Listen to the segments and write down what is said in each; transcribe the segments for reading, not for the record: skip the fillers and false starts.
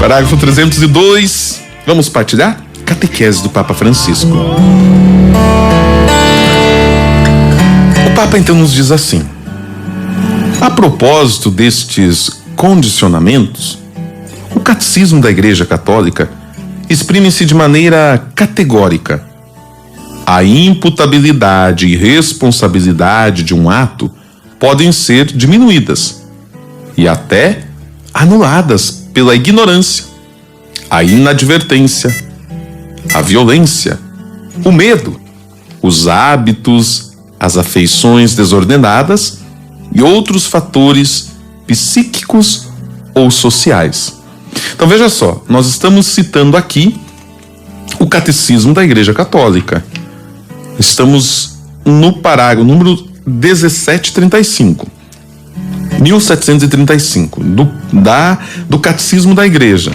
Parágrafo 302. Vamos partilhar? Catequese do Papa Francisco. O Papa então nos diz assim: a propósito destes condicionamentos, o Catecismo da Igreja Católica exprime-se de maneira categórica. A imputabilidade e responsabilidade de um ato podem ser diminuídas e até anuladas pela ignorância, a inadvertência, a violência, o medo, os hábitos, as afeições desordenadas e outros fatores psíquicos ou sociais. Então veja só, nós estamos citando aqui o Catecismo da Igreja Católica. Estamos no parágrafo número 1735, 1735, do Catecismo da Igreja.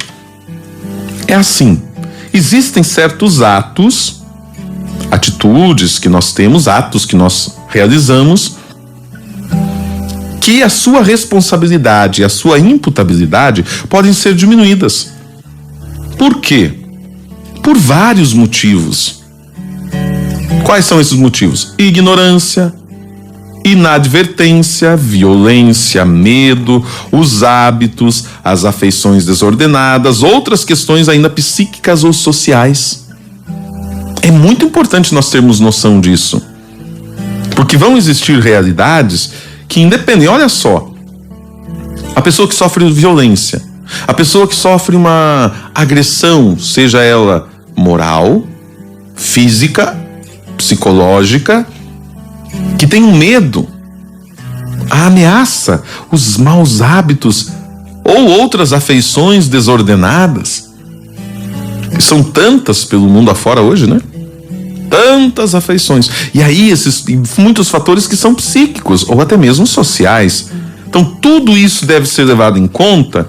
É assim: existem certos atos, atitudes que nós temos, atos que nós realizamos, que a sua responsabilidade e a sua imputabilidade podem ser diminuídas. Por quê? Por vários motivos. Quais são esses motivos? Ignorância, inadvertência, violência, medo, os hábitos, as afeições desordenadas, outras questões ainda psíquicas ou sociais. É muito importante nós termos noção disso, porque vão existir realidades que independem. Olha só, a pessoa que sofre violência, a pessoa que sofre uma agressão, seja ela moral, física, psicológica, que tem um medo, a ameaça, os maus hábitos ou outras afeições desordenadas. São tantas pelo mundo afora hoje, né? Tantas afeições. E aí muitos fatores que são psíquicos ou até mesmo sociais. Então tudo isso deve ser levado em conta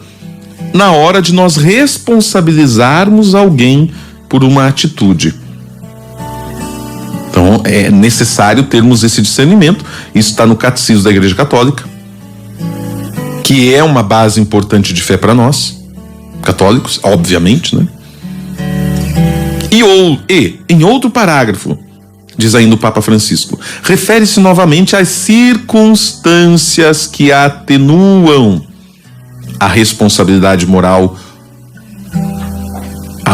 na hora de nós responsabilizarmos alguém por uma atitude. Então é necessário termos esse discernimento. Isso está no Catecismo da Igreja Católica, que é uma base importante de fé para nós, católicos, obviamente, né? E em outro parágrafo, diz ainda o Papa Francisco, refere-se novamente às circunstâncias que atenuam a responsabilidade moral.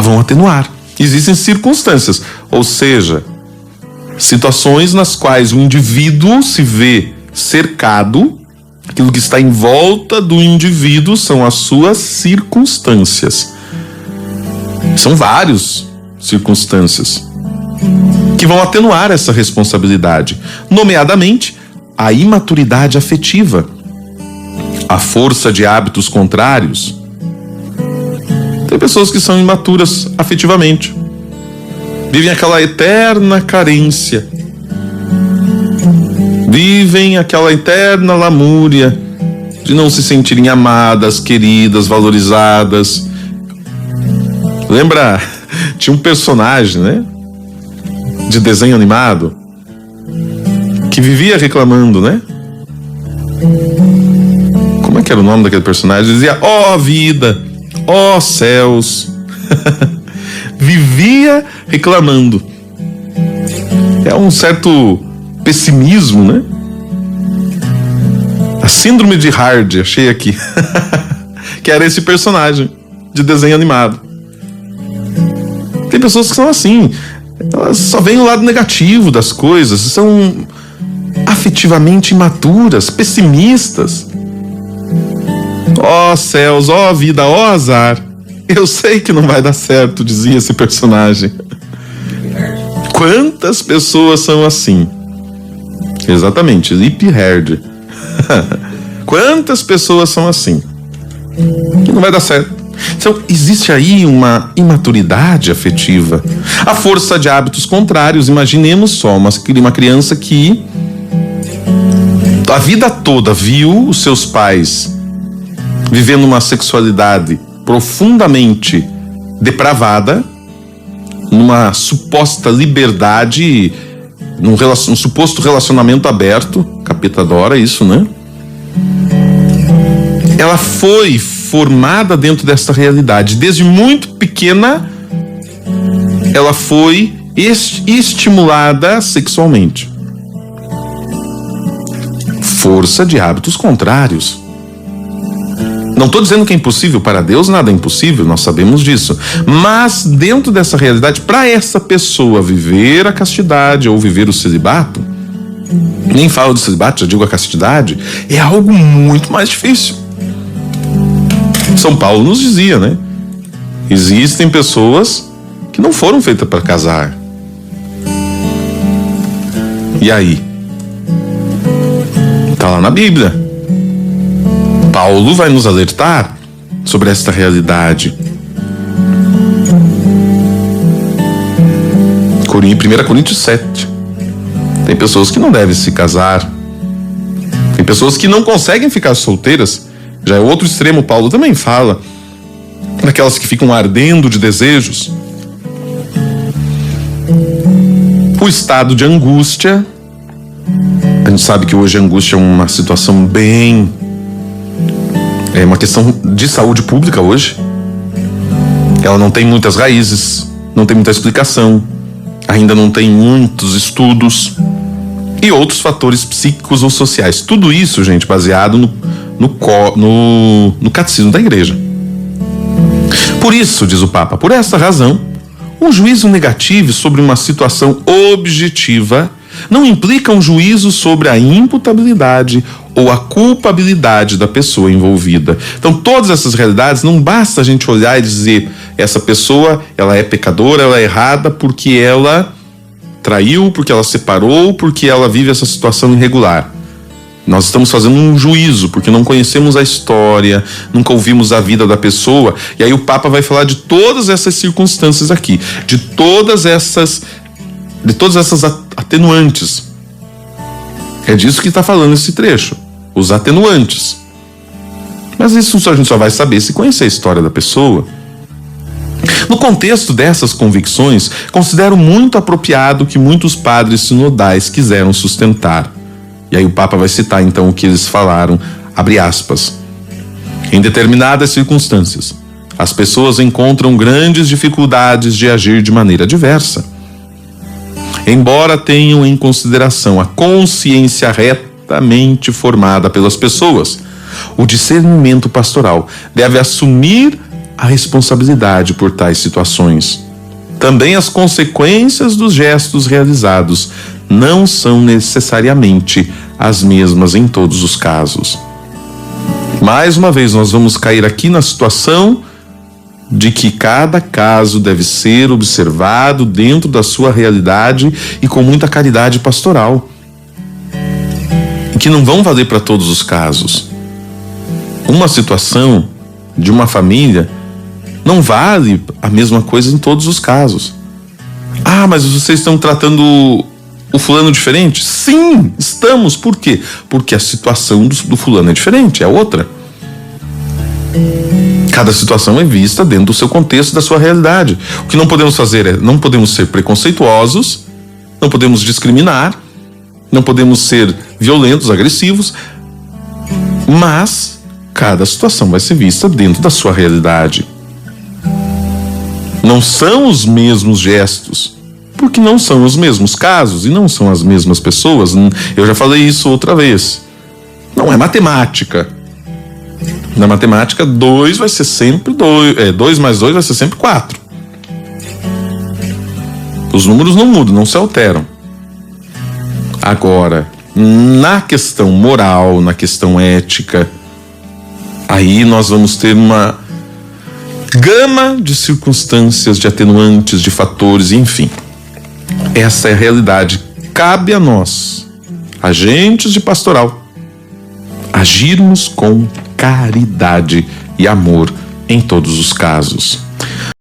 Vão atenuar. Existem circunstâncias, ou seja, situações nas quais o indivíduo se vê cercado, aquilo que está em volta do indivíduo são as suas circunstâncias. São várias circunstâncias que vão atenuar essa responsabilidade, nomeadamente a imaturidade afetiva, a força de hábitos contrários. Tem pessoas que são imaturas afetivamente, vivem aquela eterna carência, vivem aquela eterna lamúria de não se sentirem amadas, queridas, valorizadas. Lembra, tinha um personagem, né, de desenho animado que vivia reclamando, né? Como é que era o nome daquele personagem? Dizia: ó vida, ó céus. Vivia reclamando. É um certo pessimismo, né? A síndrome de Hard, achei aqui. Que era esse personagem de desenho animado. Tem pessoas que são assim, elas só veem o lado negativo das coisas, são afetivamente imaturas, pessimistas. Ó céus, ó vida, ó azar. Eu sei que não vai dar certo, dizia esse personagem. Quantas pessoas são assim? Exatamente, Lip Herd. Quantas pessoas são assim? Que não vai dar certo. Então, existe aí uma imaturidade afetiva. A força de hábitos contrários. Imaginemos só uma criança que a vida toda viu os seus pais vivendo uma sexualidade profundamente depravada, numa suposta liberdade, num suposto relacionamento aberto. Capeta adora isso, né? Ela foi formada dentro dessa realidade. Desde muito pequena, ela foi estimulada sexualmente. Força de hábitos contrários. Não estou dizendo que é impossível, para Deus nada é impossível, nós sabemos disso. Mas dentro dessa realidade, para essa pessoa viver a castidade ou viver o celibato, nem falo de celibato, já digo a castidade, é algo muito mais difícil. São Paulo nos dizia, né? Existem pessoas que não foram feitas para casar. E aí? Está lá na Bíblia. Paulo vai nos alertar sobre esta realidade. 1 Coríntios 7. Tem pessoas que não devem se casar. Tem pessoas que não conseguem ficar solteiras. Já é outro extremo, Paulo também fala. Daquelas que ficam ardendo de desejos. O estado de angústia. A gente sabe que hoje a angústia é uma situação é uma questão de saúde pública hoje. Ela não tem muitas raízes, não tem muita explicação, ainda não tem muitos estudos e outros fatores psíquicos ou sociais. Tudo isso, gente, baseado no catecismo da igreja. Por isso, diz o Papa, por essa razão, um juízo negativo sobre uma situação objetiva não implica um juízo sobre a imputabilidade ou a culpabilidade da pessoa envolvida. Então, todas essas realidades, não basta a gente olhar e dizer essa pessoa, ela é pecadora, ela é errada porque ela traiu, porque ela separou, porque ela vive essa situação irregular. Nós estamos fazendo um juízo, porque não conhecemos a história, nunca ouvimos a vida da pessoa, e aí o Papa vai falar de todas essas circunstâncias aqui, de todas essas atenuantes. É disso que está falando esse trecho, os atenuantes. Mas isso a gente só vai saber se conhecer a história da pessoa. No contexto dessas convicções, considero muito apropriado que muitos padres sinodais quiseram sustentar. E aí o Papa vai citar então o que eles falaram, abre aspas. Em determinadas circunstâncias, as pessoas encontram grandes dificuldades de agir de maneira diversa. Embora tenham em consideração a consciência retamente formada pelas pessoas, o discernimento pastoral deve assumir a responsabilidade por tais situações. Também as consequências dos gestos realizados não são necessariamente as mesmas em todos os casos. Mais uma vez, nós vamos cair aqui na situação de que cada caso deve ser observado dentro da sua realidade e com muita caridade pastoral. E que não vão valer para todos os casos. Uma situação de uma família não vale a mesma coisa em todos os casos. Ah, mas vocês estão tratando o fulano diferente? Sim, estamos. Por quê? Porque a situação do fulano é diferente, é outra. Cada situação é vista dentro do seu contexto, da sua realidade. O que não podemos fazer é, não podemos ser preconceituosos, não podemos discriminar, não podemos ser violentos, agressivos, mas cada situação vai ser vista dentro da sua realidade. Não são os mesmos gestos, porque não são os mesmos casos e não são as mesmas pessoas. Eu já falei isso outra vez. Não é matemática. Na matemática, 2 vai ser sempre 2. 2 mais 2 vai ser sempre 4. Os números não mudam, não se alteram. Agora, na questão moral, na questão ética, aí nós vamos ter uma gama de circunstâncias, de atenuantes, de fatores, enfim. Essa é a realidade. Cabe a nós, agentes de pastoral, agirmos com caridade e amor em todos os casos.